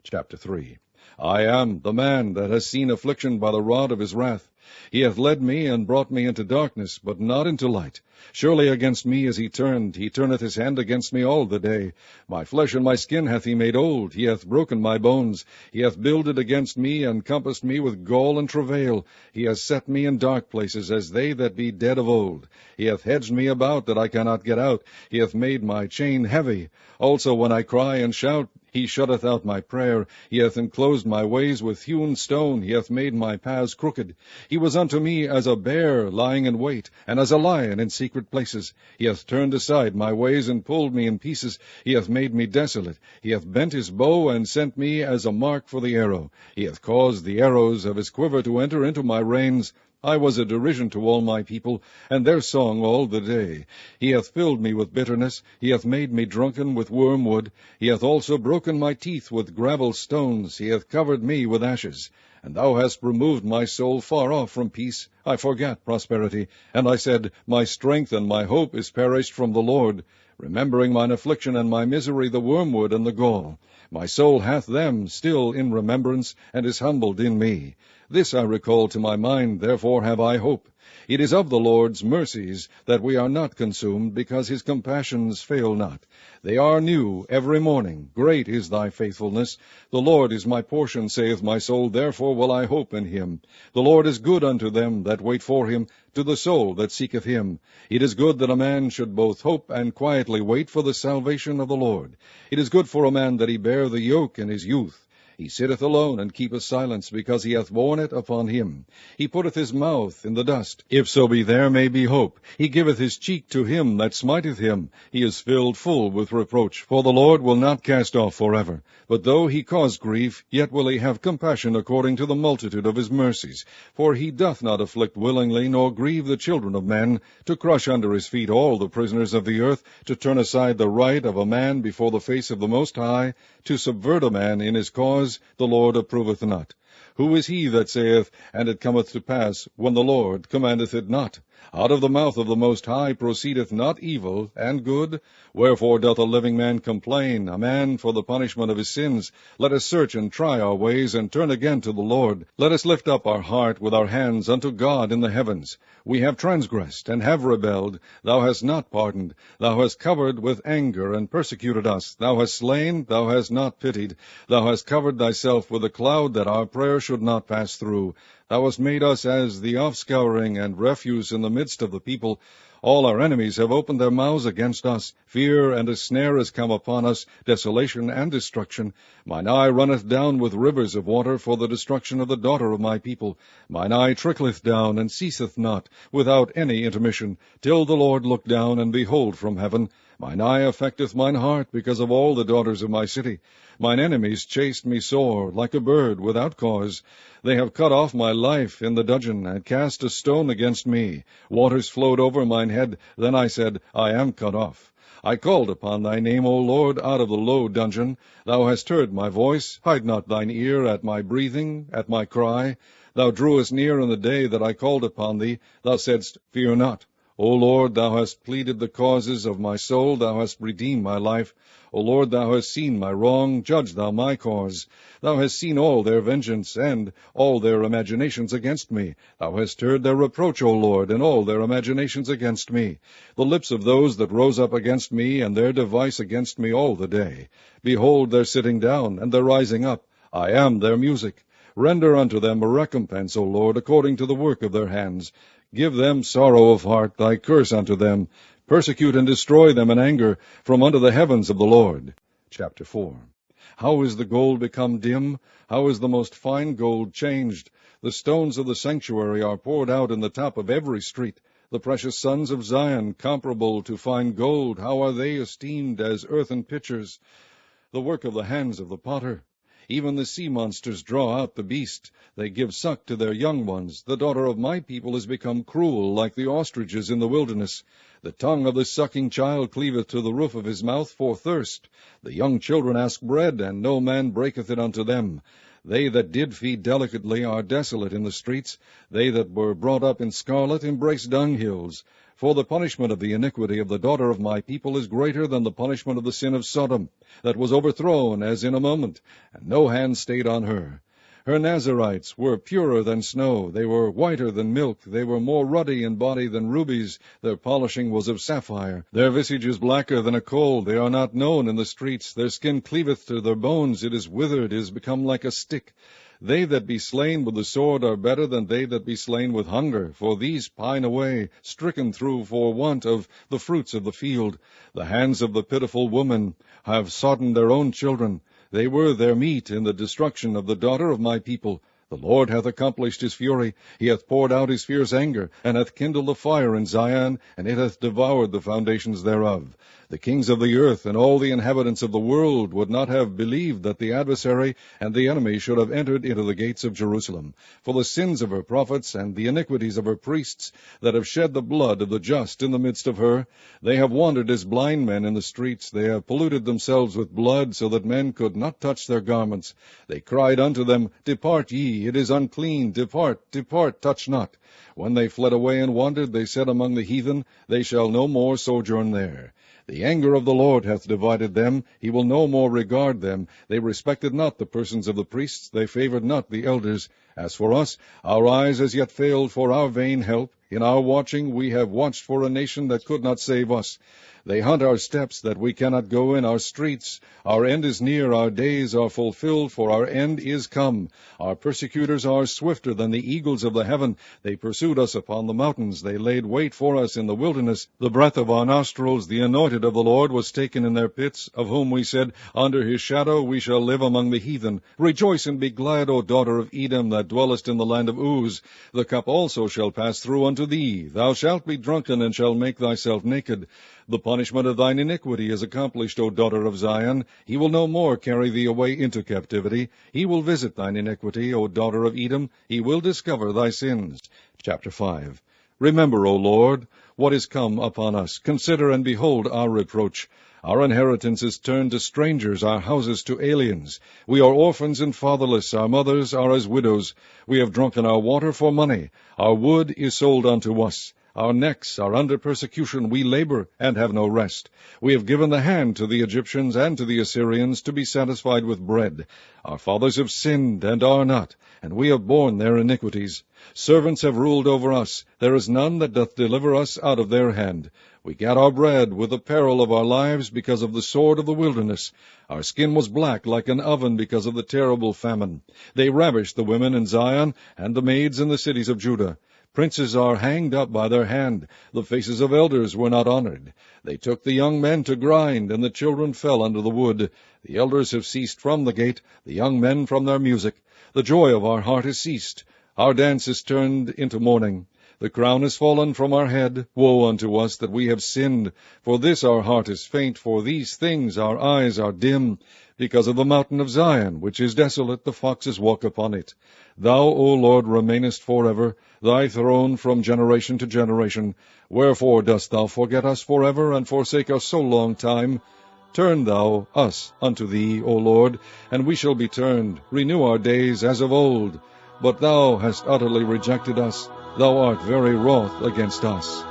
Chapter 3. I am the man that has seen affliction by the rod of his wrath. He hath led me and brought me into darkness, but not into light. Surely against me is he turneth his hand against me all the day. My flesh and my skin hath he made old, he hath broken my bones. He hath builded against me, and compassed me with gall and travail. He hath set me in dark places, as they that be dead of old. He hath hedged me about, that I cannot get out. He hath made my chain heavy. Also when I cry and shout, he shutteth out my prayer. He hath enclosed my ways with hewn stone. He hath made my paths crooked. He was unto me as a bear lying in wait, and as a lion in secret places. He hath turned aside my ways, and pulled me in pieces. He hath made me desolate. He hath bent his bow, and sent me as a mark for the arrow. He hath caused the arrows of his quiver to enter into my reins. I was a derision to all my people, and their song all the day. He hath filled me with bitterness. He hath made me drunken with wormwood. He hath also broken my teeth with gravel stones. He hath covered me with ashes. And thou hast removed my soul far off from peace. I forgat prosperity. And I said, My strength and my hope is perished from the Lord, remembering mine affliction and my misery, the wormwood and the gall. My soul hath them still in remembrance, and is humbled in me. This I recall to my mind, therefore have I hope. It is of the Lord's mercies that we are not consumed, because his compassions fail not. They are new every morning. Great is thy faithfulness. The Lord is my portion, saith my soul, therefore will I hope in him. The Lord is good unto them that wait for him, to the soul that seeketh him. It is good that a man should both hope and quietly wait for the salvation of the Lord. It is good for a man that he bear the yoke in his youth. He sitteth alone, and keepeth silence, because he hath borne it upon him. He putteth his mouth in the dust, if so be there may be hope. He giveth his cheek to him that smiteth him. He is filled full with reproach. For the Lord will not cast off forever. But though he cause grief, yet will he have compassion according to the multitude of his mercies. For he doth not afflict willingly, nor grieve the children of men, to crush under his feet all the prisoners of the earth, to turn aside the right of a man before the face of the Most High, to subvert a man in his cause, the Lord approveth not. Who is he that saith, and it cometh to pass, when the Lord commandeth it not? Out of the mouth of the Most High proceedeth not evil and good? Wherefore doth a living man complain, a man for the punishment of his sins? Let us search and try our ways, and turn again to the Lord. Let us lift up our heart with our hands unto God in the heavens. We have transgressed, and have rebelled. Thou hast not pardoned. Thou hast covered with anger, and persecuted us. Thou hast slain, thou hast not pitied. Thou hast covered thyself with a cloud, that our prayer should not pass through. Thou hast made us as the offscouring and refuse in the midst of the people. All our enemies have opened their mouths against us. Fear and a snare is come upon us, desolation and destruction. Mine eye runneth down with rivers of water for the destruction of the daughter of my people. Mine eye trickleth down, and ceaseth not, without any intermission, till the Lord look down and behold from heaven. Mine eye affecteth mine heart, because of all the daughters of my city. Mine enemies chased me sore, like a bird without cause. They have cut off my life in the dudgeon, and cast a stone against me. Waters flowed over mine head. Then I said, I am cut off. I called upon thy name, O Lord, out of the low dungeon. Thou hast heard my voice. Hide not thine ear at my breathing, at my cry. Thou drewest near in the day that I called upon thee. Thou saidst, Fear not. O Lord, thou hast pleaded the causes of my soul. Thou hast redeemed my life. O Lord, thou hast seen my wrong. Judge thou my cause. Thou hast seen all their vengeance, and all their imaginations against me. Thou hast heard their reproach, O Lord, and all their imaginations against me. The lips of those that rose up against me, and their device against me all the day. Behold their sitting down, and their rising up. I am their music. Render unto them a recompense, O Lord, according to the work of their hands. Give them sorrow of heart, thy curse unto them. Persecute and destroy them in anger, from under the heavens of the Lord. Chapter 4. How is the gold become dim? How is the most fine gold changed? The stones of the sanctuary are poured out in the top of every street. The precious sons of Zion, comparable to fine gold, how are they esteemed as earthen pitchers, the work of the hands of the potter? Even the sea monsters draw out the beast. They give suck to their young ones. The daughter of my people is become cruel, like the ostriches in the wilderness. The tongue of the sucking child cleaveth to the roof of his mouth for thirst. The young children ask bread, and no man breaketh it unto them. They that did feed delicately are desolate in the streets. They that were brought up in scarlet embrace dunghills. For the punishment of the iniquity of the daughter of my people is greater than the punishment of the sin of Sodom, that was overthrown as in a moment, and no hand stayed on her. Her Nazarites were purer than snow, they were whiter than milk, they were more ruddy in body than rubies, their polishing was of sapphire. Their visage is blacker than a coal, they are not known in the streets, their skin cleaveth to their bones, it is withered, it is become like a stick. They that be slain with the sword are better than they that be slain with hunger, for these pine away, stricken through for want of the fruits of the field. The hands of the pitiful woman have sodden their own children. They were their meat in the destruction of the daughter of my people. The Lord hath accomplished his fury, he hath poured out his fierce anger, and hath kindled a fire in Zion, and it hath devoured the foundations thereof. The kings of the earth and all the inhabitants of the world would not have believed that the adversary and the enemy should have entered into the gates of Jerusalem. For the sins of her prophets and the iniquities of her priests, that have shed the blood of the just in the midst of her, they have wandered as blind men in the streets, they have polluted themselves with blood, so that men could not touch their garments. They cried unto them, Depart ye, it is unclean, depart, depart, touch not. When they fled away and wandered, they said among the heathen, They shall no more sojourn there. The anger of the Lord hath divided them, he will no more regard them. They respected not the persons of the priests, they favored not the elders. As for us, our eyes as yet failed for our vain help. In our watching we have watched for a nation that could not save us. They hunt our steps, that we cannot go in our streets. Our end is near, our days are fulfilled, for our end is come. Our persecutors are swifter than the eagles of the heaven. They pursued us upon the mountains, they laid wait for us in the wilderness. The breath of our nostrils, the anointed of the Lord, was taken in their pits, of whom we said, Under his shadow we shall live among the heathen. Rejoice and be glad, O daughter of Edom, that dwellest in the land of Uz. The cup also shall pass through unto thee. Thou shalt be drunken, and shalt make thyself naked. The punishment of thine iniquity is accomplished, O daughter of Zion. He will no more carry thee away into captivity. He will visit thine iniquity, O daughter of Edom. He will discover thy sins. Chapter 5. Remember, O Lord, what is come upon us. Consider and behold our reproach. Our inheritance is turned to strangers, our houses to aliens. We are orphans and fatherless, our mothers are as widows. We have drunken our water for money. Our wood is sold unto us. Our necks are under persecution, we labor and have no rest. We have given the hand to the Egyptians and to the Assyrians to be satisfied with bread. Our fathers have sinned and are not, and we have borne their iniquities. Servants have ruled over us, there is none that doth deliver us out of their hand. We gat our bread with the peril of our lives because of the sword of the wilderness. Our skin was black like an oven because of the terrible famine. They ravished the women in Zion and the maids in the cities of Judah. Princes are hanged up by their hand. The faces of elders were not honored. They took the young men to grind, and the children fell under the wood. The elders have ceased from the gate, the young men from their music. The joy of our heart is ceased. Our dance is turned into mourning. The crown is fallen from our head. Woe unto us that we have sinned. For this our heart is faint, for these things our eyes are dim. Because of the mountain of Zion, which is desolate, the foxes walk upon it. Thou, O Lord, remainest forever, thy throne from generation to generation. Wherefore dost thou forget us forever, and forsake us so long time? Turn thou us unto thee, O Lord, and we shall be turned. Renew our days as of old. But thou hast utterly rejected us. Thou art very wroth against us.